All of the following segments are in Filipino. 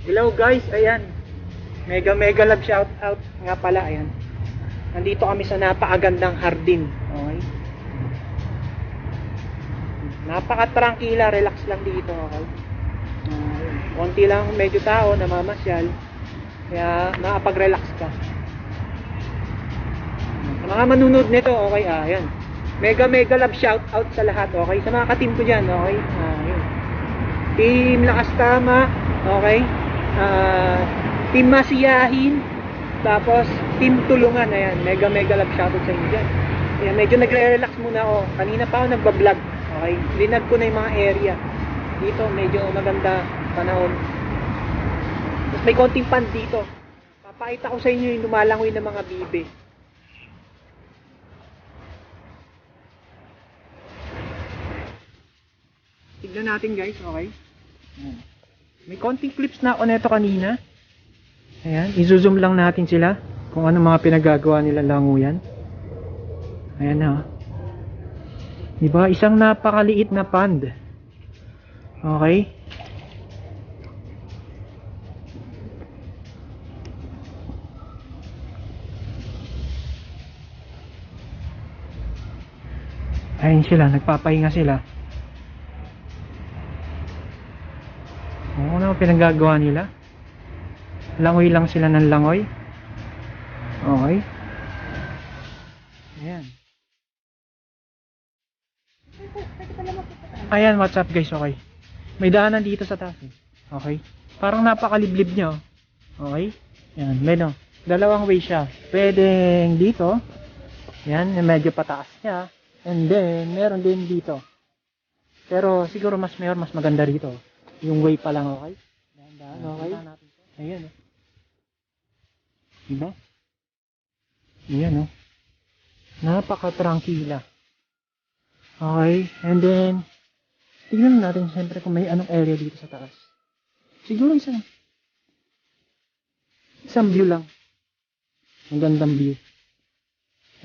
Hello guys, ayan. Mega love shout out nga pala, ayan. Nandito kami sa napakagandang hardin. Okay? Napaka-trangkila, relax lang dito, okay? Konti lang medyo tao namamasyal. Kaya makapag-relax ka. Sa mga manunod nito, okay, ayan. Mega love shout out sa lahat, okay? Sa mga ka-team ko diyan, okay? Ayun. Team Lakas Tama, okay? Team Masiyahin, tapos Team Tulungan, ayan. Mega love shout out sa inyo diyan. Ayan, medyo nagre-relax muna ako. Kanina pa ako nagba-vlog, okay? Linag ko na yung mga area. Dito medyo maganda panahon. Tapos may konting pan dito. Papakita ko sa inyo yung lumalangoy ng mga bibe. Tignan natin guys, okay? May konting clips na ako neto kanina. Ayan, i-zoom lang natin sila kung ano mga pinagagawa nila languyan. Ayan ha. Diba? Isang napakaliit na pond. Okay? Ayun sila, nagpapahinga sila. Ano pinagagawa nila? Langoy lang sila ng langoy. Okay. Ayan. Ayan, what's up guys, okay. May daanan dito sa taas eh. Okay. Parang napakaliblib niya oh. Okay. Ayan, meron. Dalawang way siya. Pwedeng dito. Ayan, medyo pataas niya. And then, meron din dito. Pero siguro mas maganda rito. Yung way pa lang, okay? Dahan-dahan, okay? Ayan oh. Diba? Ayan oh. Napaka-trangkila. Okay, and then tignan natin siyempre kung may anong area dito sa taas. Siguro isang view lang. Ang gandang view.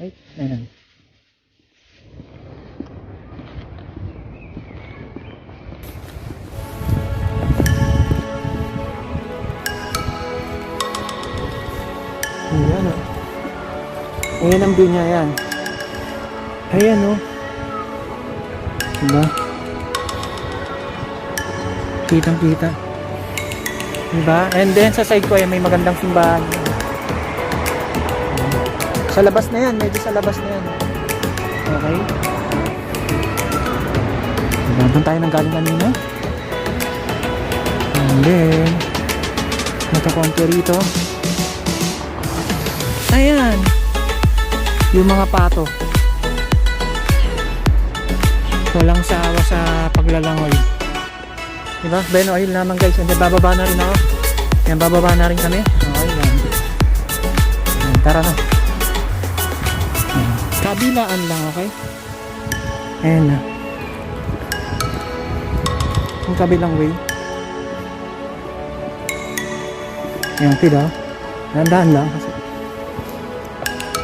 Right? Ayan. Ayan o. Ayan ang view niya, ayan. Ayan o. Diba? Kitang kita. Diba? And then sa side ko ay may magandang simbahan. Sa labas na yan, medyo sa labas na yan. Okay? Diba? Doon tayo nang galing kanina. And then nakakonti rito. Ayan. Yung mga pato. Walang sawa sa paglalangoy. Diba? Beno oil naman guys. And bababa na rin ako. Yan, bababa na rin kami. Okay, yan. Yan, tara na. Yan. Kabilaan lang, okay? Ayan na. Yung kabilang way. Yan, tida. Dahan-dahan lang. Kasi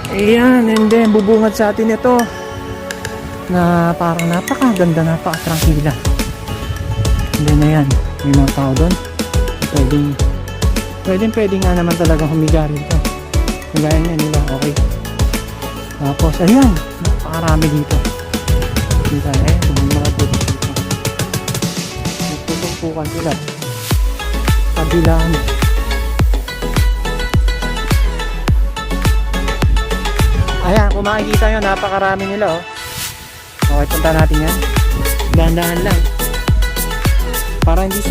ayan, and then bubungad sa atin ito na parang napakaganda, napaka-trangkila. And then ayan, may mga tao doon. Pwede nga naman talagang humiga rito. Kagaya niya nila, okay. Tapos ayan, napakarami dito. Dito, ayan, may mga putos dito. Nagtutumpukan sila. Kabilaan. Ayan, kung makikita nyo, napakarami nila oh. Okay, punta natin yan. Dahan-dahan lang. Para hindi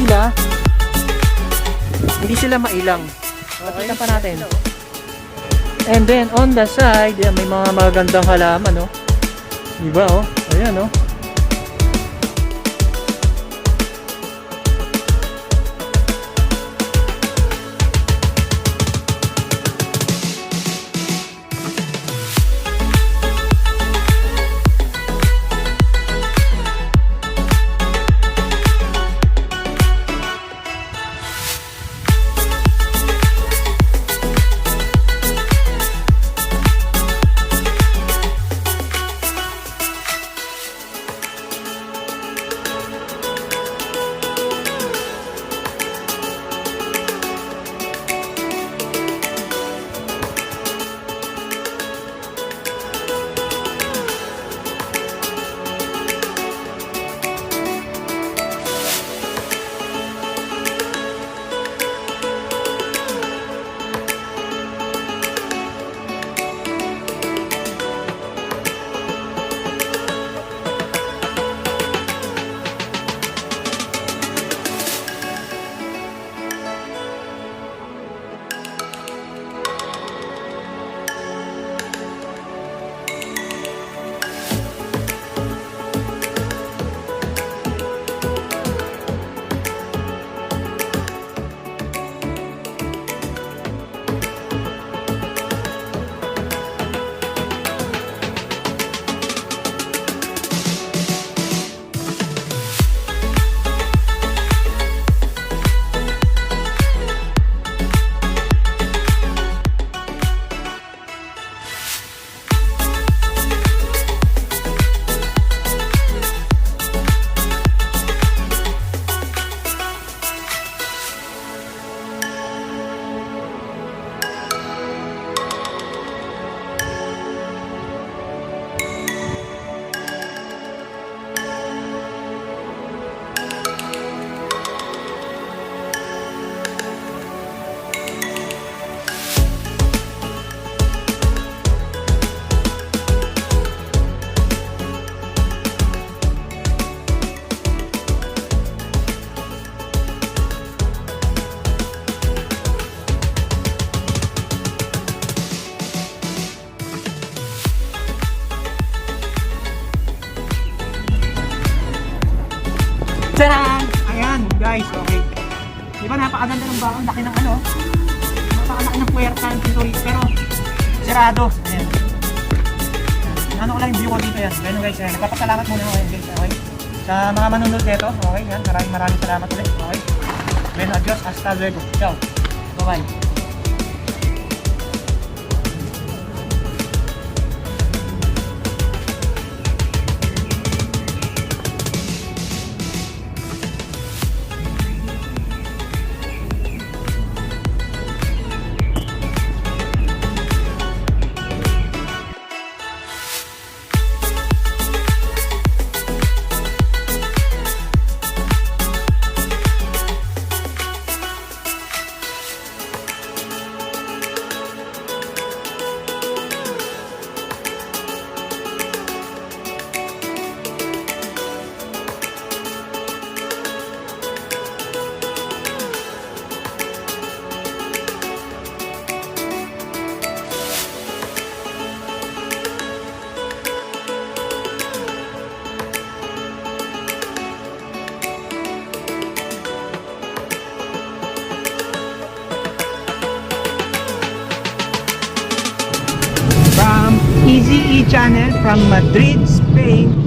sila mailang. Pakita pa natin. And then on the side, yan, may mga magandang halaman oh. Diba oh? Ayan oh. guys, okay. Di ba napakaganda ng bakal, laki ng ano, napakalaki ng puwerta ng pinturis, pero sirado. Ayan. Ano ko lang yung view ko dito yan. Ganun guys, ayan. Nagpapasalamat muna ako yan guys, okay. Sa mga manunod dito, okay, yan. Maraming salamat ulit, okay. Bueno, adios, hasta luego. Ciao. Bye-bye. Easy E channel from Madrid, Spain.